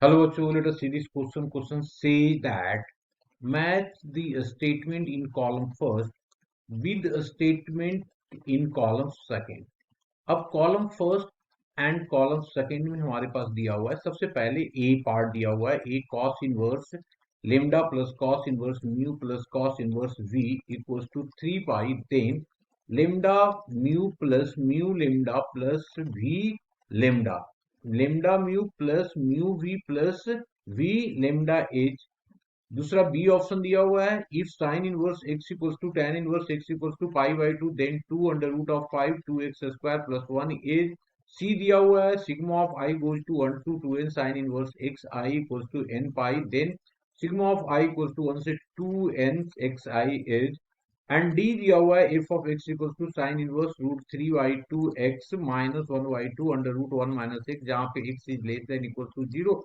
Hello, bachcho. Let us see this question. Question say that match the statement in column first with a statement in column second. अब column first and column second में हमारे पास दिया हुआ है। सबसे पहले ए part दिया हुआ है, A cos inverse lambda plus cos inverse mu plus cos inverse v equals to 3 pi, then lambda mu plus mu lambda plus v lambda, lambda mu we plus v lambda h. दूसरा B option दिया हुआ है, if sine inverse x equals to tan inverse x equals to pi by two then 2 under root of 5 2x square plus 1 is. C दिया हुआ है, sigma of I goes to 1 to 2n sine inverse x I equals to n pi, then sigma of I equals to 1 से 2n x I is. And D दिया हुआ है, F of x equals to sine inverse root 3y2 x minus 1y2 under root 1 minus x, जहाँ पे x is less than equals to 0,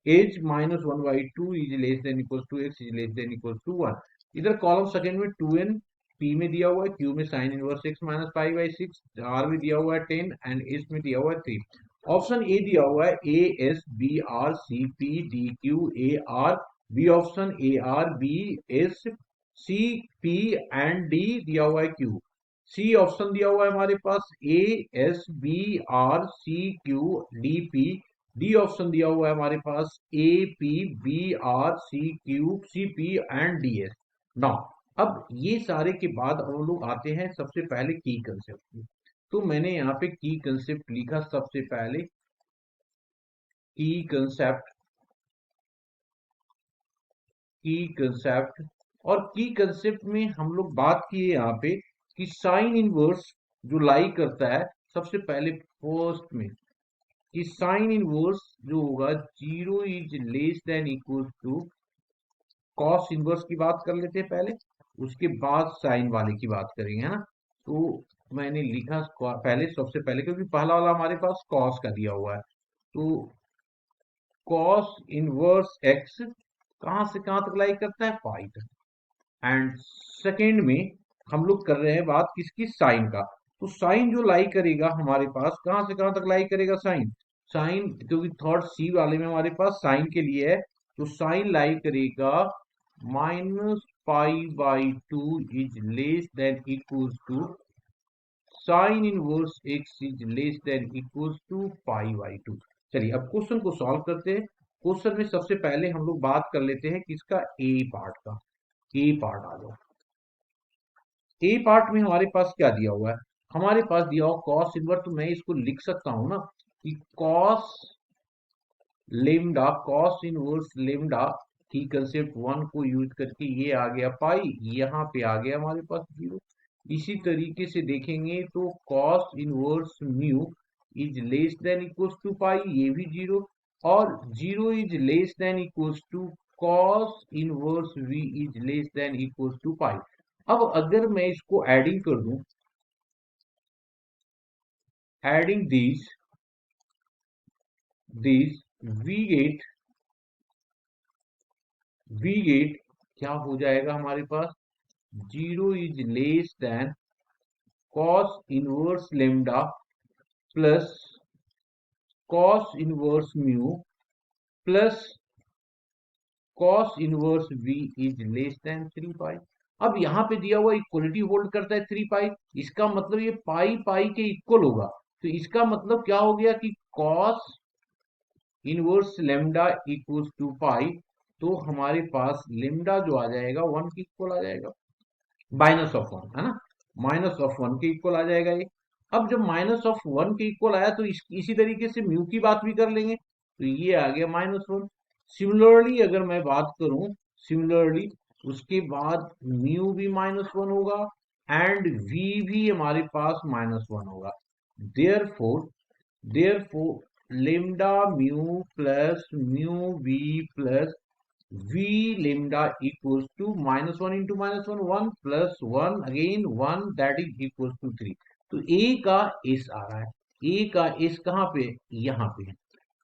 as minus 1/2 is less than equals to x is less than equals to 1। इधर column second में 2n p में दिया हुआ है, q में sign inverse x minus pi by 6, r में दिया हुआ है 10 एंड s में दिया हुआ है 3। ऑप्शन ए दिया हुआ है a s b r c p d q a r, B option a r b s c p and d दिया हुआ है q। सी ऑप्शन दिया हुआ है हमारे पास a s b r c q d p, D option दिया हुआ है हमारे पास A P B R C Q C P and D S. Now अब ये सारे के बाद हम लोग आते हैं सबसे पहले की कंसेप्ट में। तो मैंने यहाँ पे की कंसेप्ट लिखा सबसे पहले, की कंसेप्ट, की कंसेप्ट। और की कंसेप्ट में हम लोग बात किए यहाँ पे कि साइन इनवर्स जो लाई करता है, सबसे पहले फर्स्ट में कि साइन इनवर्स जो होगा 0 is less than equal to cos inverse की बात कर लेते हैं पहले, उसके बाद साइन वाले की बात करेंगे, है ना। तो मैंने लिखा पहले, सबसे पहले, क्योंकि पहला वाला हमारे पास कॉस का दिया हुआ है, तो कॉस इनवर्स एक्स कहां से कहां तक लाई करता है, पाई तक। एंड सेकेंड में हम लोग कर रहे हैं बात किसकी, साइन का। तो साइन जो लाई करेगा हमारे पास कहां से कहां तक लाई करेगा, साइन, साइन क्योंकि थर्ड सी वाले में हमारे पास साइन के लिए है, तो साइन लाई करेगा minus pi by 2 is less than equals to sine inverse x is less than equals to pi by 2। चलिए अब क्वेश्चन को सॉल्व करते हैं। क्वेश्चन में सबसे पहले हम लोग बात कर लेते हैं किसका, ए पार्ट का। ए पार्ट आ जाओ। ए पार्ट में हमारे पास क्या दिया हुआ है, हमारे पास दिया हुआ कॉस इनवर्स, तो मैं इसको लिख सकता हूं ना कि cos lambda, cos inverse lambda की कंसेप्ट वन को यूज करके ये आ गया पाई, यहाँ पे आ गया हमारे पास 0। इसी तरीके से देखेंगे तो cos inverse mu is less than equals to pi, ये भी 0, और 0 is less than equals to cos inverse we is less than equals to pi. अब अगर मैं इसको एडिंग कर दूं, एडिंग these we get क्या हो जाएगा हमारे पास, 0 is less than cos inverse lambda plus cos inverse mu plus cos inverse we is less than 3 pi. अब यहाँ पे दिया हुआ इक्वलिटी होल्ड करता है 3 पाई, इसका मतलब ये पाई पाई के इक्वल होगा। तो इसका मतलब क्या हो गया कि cos inverse lambda equals to pi, तो हमारे पास लेमडा जो आ जाएगा 1 के इक्वल आ जाएगा, माइनस ऑफ 1, है ना, माइनस ऑफ 1 के इक्वल आ जाएगा ये। अब जब माइनस ऑफ 1 के इक्वल आया तो इसी तरीके से म्यू की बात भी कर लेंगे, तो ये आ गया -1। सिमिलरली अगर मैं बात करूं, सिमिलरली उसके बाद म्यू भी -1 होगा एंड वी भी हमारे पास -1 होगा। Therefore therefore lambda mu plus mu we plus v lambda equals to -1 into -1 1 plus 1 again 1 that is equals to 3। तो a का s आ रहा है, a का s कहाँ पे, यहाँ पे है।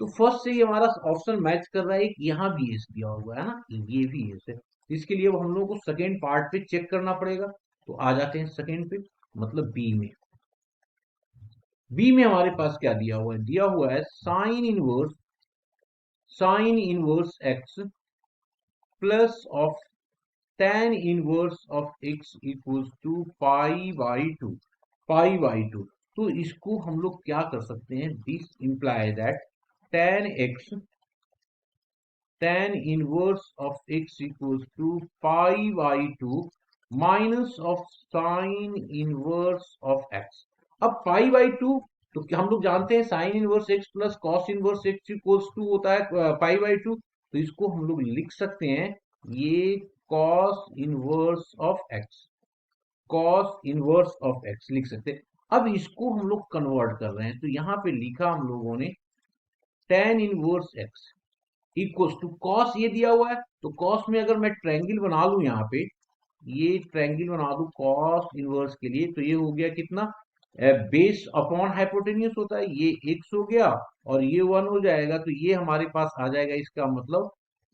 तो फर्स्ट से ही हमारा ऑप्शन मैच कर रहा है, एक यहाँ भी s दिया हुआ है ना, ये भी s है। इसके लिए हम लोग को सेकेंड पार्ट पे चेक करना पड़ेगा। तो आ जाते हैं सेकेंड पे, मतलब बी में। बी में हमारे पास क्या दिया हुआ है, दिया हुआ है sine inverse, sine inverse x plus of tan inverse of x equals to pi by two. तो इसको हम लोग क्या कर सकते हैं, this imply that tan inverse of x equals to pi by two minus of sine inverse of x। अब पाई by two, तो क्या हम लोग जानते हैं sine inverse x plus cos inverse x equals to होता है पाई बाई टू। तो इसको हम लोग लिख सकते हैं, ये cos inverse of x, cos inverse of x लिख सकते हैं। अब इसको हम लोग कन्वर्ट कर रहे हैं, तो यहां पे लिखा हम लोगों ने tan inverse x equals to cos, ये दिया हुआ है तो कॉस में अगर मैं ट्रायंगल बना लूं यहाँ पे, ये ट्रायंगल बना दूं कॉस इनवर्स के लिए, तो ये हो गया कितना, बेस अपॉन हाइपोटेन्यूस होता है, ये x हो गया और ये 1 हो जाएगा, तो ये हमारे पास आ जाएगा। इसका मतलब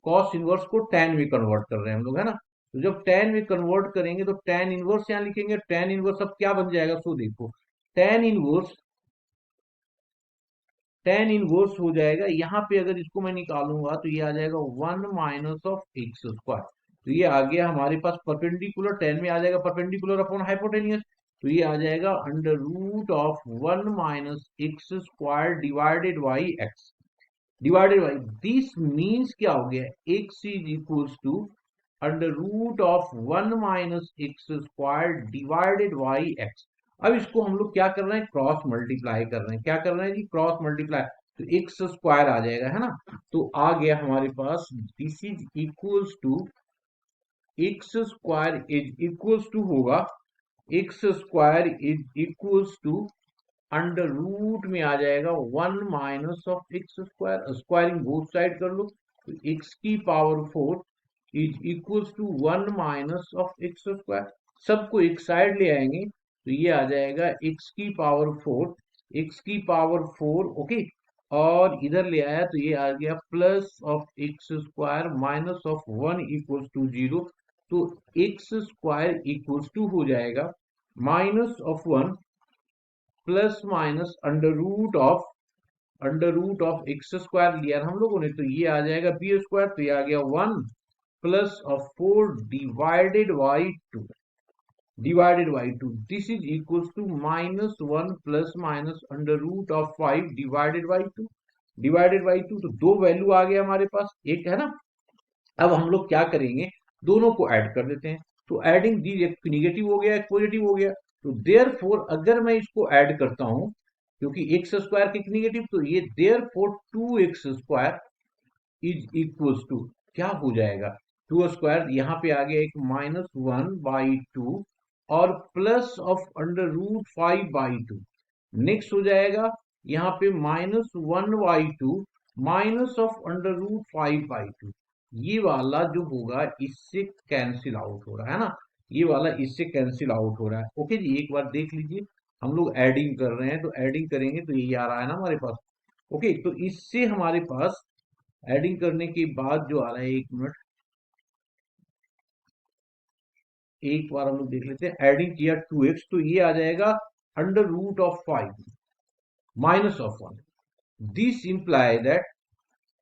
कॉस इनवर्स को tan में कन्वर्ट कर रहे हैं हम लोग, है ना। तो जब tan में कन्वर्ट करेंगे तो tan इनवर्स यहाँ लिखेंगे, tan इनवर्स अब क्या बन जाएगा, सो देखो tan इनवर्स, tan इनवर्स हो जाएगा यहाँ पे, अगर इसको मैं निकालूंगा तो ये आ जाएगा 1 माइनस ऑफ एक्स स्क्वायर। तो ये आ गया हमारे पास परपेंडिकुलर, tan में आ जाएगा परपेंडिकुलर अपॉन हाइपोटेनियस, तो ये आ जाएगा under root of 1 minus x square divided by this means क्या हो गया, x is equals to under root of 1 minus x square divided by x. अब इसको हम लोग क्या कर रहे हैं, क्रॉस मल्टीप्लाई कर रहे हैं, क्या कर रहे हैं जी, क्रॉस मल्टीप्लाई। तो एक्स स्क्वायर आ जाएगा, है ना। तो आ गया हमारे पास, this is equals to, x square is equals to होगा, x square is equals to under root में आ जाएगा 1 minus of x square, squaring both side कर लो, तो एक्स की power 4 is equals to 1 minus of x square. सबको एक साइड ले आएंगे तो ये आ जाएगा एक्स की पावर 4, एक्स की पावर 4, ओके। और इधर ले आया तो ये आ गया plus of x square minus of 1 equals to 0। तो एक्स स्क्वायर इक्वल्स टू हो जाएगा minus of 1 plus minus under root of x square लिया हम लोगों ने, तो ये आ जाएगा बी स्क्वायर, तो ये आ गया 1 plus of 4 divided by two this is equals to minus 1 plus minus under root of 5 divided by two. तो दो वैल्यू आ गया हमारे पास, एक है ना। अब हम लोग क्या करेंगे, दोनों को ऐड कर देते हैं, तो एडिंग दी, एक निगेटिव हो गया एक पॉजिटिव हो गया, तो देयर फोर अगर मैं इसको ऐड करता हूं, क्योंकि एक्स स्क्वायर की निगेटिव, तो ये therefore 2x² is equals to क्या हो जाएगा, 2 स्क्वायर, यहाँ पे आ गया एक -1/2 और plus of under root 5/2। Next हो जाएगा यहाँ पे -1/2 माइनस ऑफ अंडर रूट 5/2। ये वाला जो होगा इससे कैंसिल आउट हो रहा है ना, ये वाला इससे कैंसिल आउट हो रहा है। ओके जी, एक बार देख लीजिए, हम लोग एडिंग कर रहे हैं, तो एडिंग करेंगे तो यही आ रहा है ना हमारे पास। ओके, तो इससे हमारे पास एडिंग करने के बाद जो आ रहा है, एक मिनट, एक बार हम लोग देख लेते हैं, एडिंग किया 2x, तो ये आ जाएगा under root of 5 minus of 1। This imply that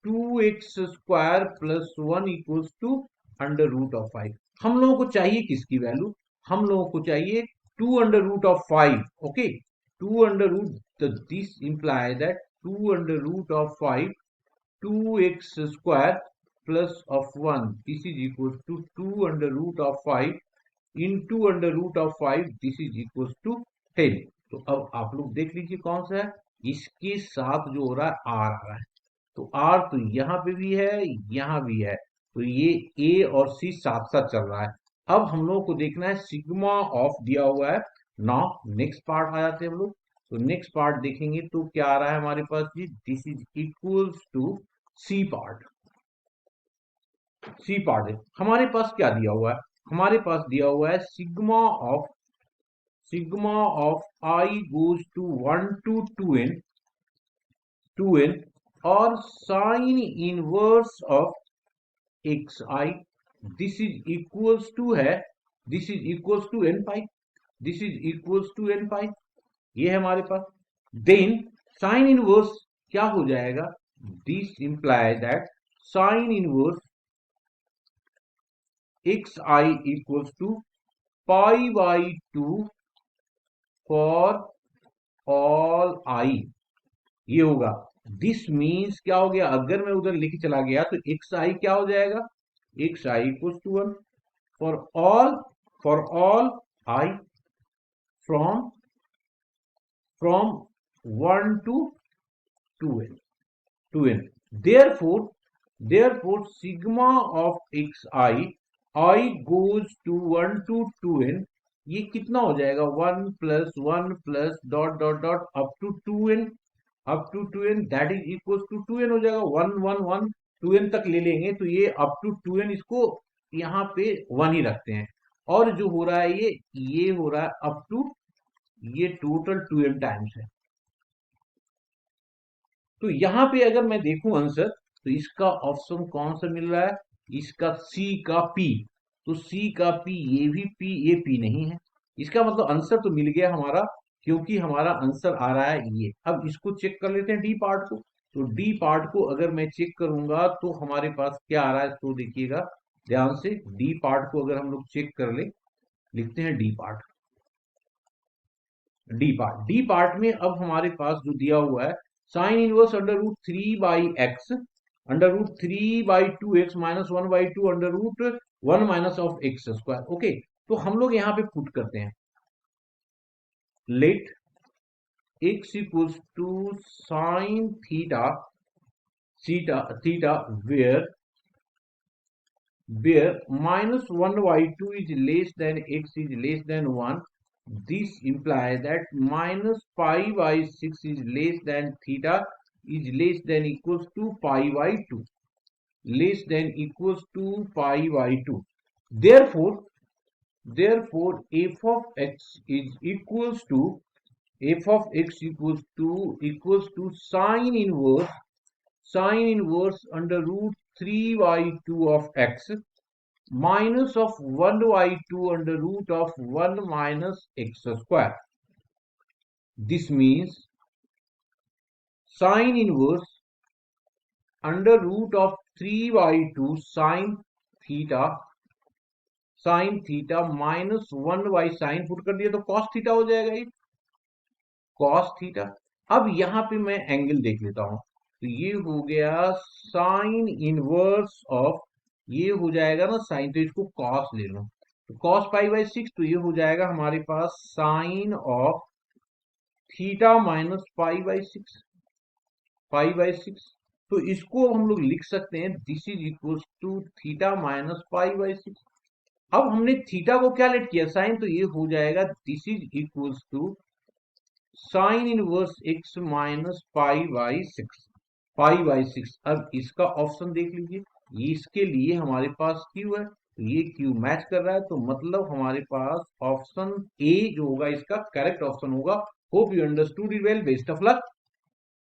2x² plus 1 equals to under root of 5। हम लोगों को चाहिए किसकी वैल्यू, हम लोगों को चाहिए 2 under root of 5, okay, 2 under root, तो this imply that 2 under root of 5 2x² plus of 1 this is equals to 2 under root of 5 into under root of 5 this is equals to 10। तो अब आप लोग देख लीजिए कौन सा है, इसके साथ जो हो रहा है आर आ रहा है, तो आर तो यहाँ पे भी है, यहाँ भी है, तो ये ए और सी साथ साथ चल रहा है। अब हम लोग को देखना है सिग्मा ऑफ दिया हुआ है। नाउ नेक्स्ट पार्ट आ जाते हैं हम लोग, तो नेक्स्ट पार्ट देखेंगे तो क्या आ रहा है हमारे पास जी, this is equals to C part. C part है हमारे पास क्या दिया हुआ है, हमारे पास दिया हुआ है sigma of I goes to 1 to 2n और sine inverse of x i, this is equals to है, this is equals to n pi, this is equals to n pi, ये है हमारे पास। देन साइन इनवर्स क्या हो जाएगा, This implies that sine inverse xi equals to pi by 2 for all I. ये होगा. This means क्या हो गया, अगर मैं उधर लेके चला गया तो एक्स आई क्या हो जाएगा, x I equal to 1 for all I from 1 to 2n. Therefore sigma of xi goes to 1 to 2n. ये कितना हो जाएगा, 1 plus 1 plus dot dot dot up to 2n that is equals to 2n हो जाएगा. 1 1 1 2n तक ले लेंगे तो ये up to 2n, इसको यहाँ पे 1 ही रखते हैं. और जो हो रहा है ये हो रहा है up to, ये टोटल 2n टाइम्स है. तो यहां पे अगर मैं देखूं आंसर, तो इसका ऑप्शन कौन सा मिल रहा है, इसका सी का पी. तो सी का पी, ये भी पी, ये पी नहीं है. इसका मतलब आंसर तो मिल गया हमारा, क्योंकि हमारा आंसर आ रहा है ये. अब इसको चेक कर लेते हैं डी पार्ट को. तो डी पार्ट को अगर मैं चेक करूंगा तो हमारे पास क्या आ रहा है, तो देखिएगा ध्यान से. डी पार्ट को अगर हम लोग चेक कर ले, लिखते हैं डी पार्ट. डी पार्ट में अब हमारे पास जो दिया हुआ है, sine inverse under root 3 by x, under root 3 by 2x minus 1 by 2 under root 1 minus of x square. Okay, तो हम लोग यहाँ पे पुट करते हैं. Let x equals to sine theta theta where minus 1 by 2 is less than x is less than 1. This implies that minus pi by 6 is less than theta is less than equals to pi by 2. Less than equals to pi by 2. Therefore f of x is equals to sine inverse under root 3 by 2 of x minus of 1 by 2 under root of 1 minus x square. This means sine inverse under root of 3 by 2 sine theta minus 1 by sine put कर दिया तो cos theta हो जाएगा ये, cos theta. अब यहां पे मैं एंगल देख लेता हूं. तो ये हो गया साइन इनवर्स ऑफ, ये हो जाएगा ना साइन, तो इसको cos ले लो. तो cos पाई बाई 6, तो ये हो जाएगा हमारे पास sine of theta minus pi by 6. तो इसको हम लोग लिख सकते हैं, this is equal to theta minus pi by 6. अब हमने थीटा को क्या लेट किया, साइन, तो ये हो जाएगा this is equal to sine inverse x minus pi by 6. अब इसका ऑप्शन देख लीजिए, ये इसके लिए हमारे पास क्यू है, तो ये क्यू मैच कर रहा है. तो मतलब हमारे पास ऑप्शन ए जो होगा इसका करेक्ट ऑप्शन होगा. Hope you understood it well. Best of luck.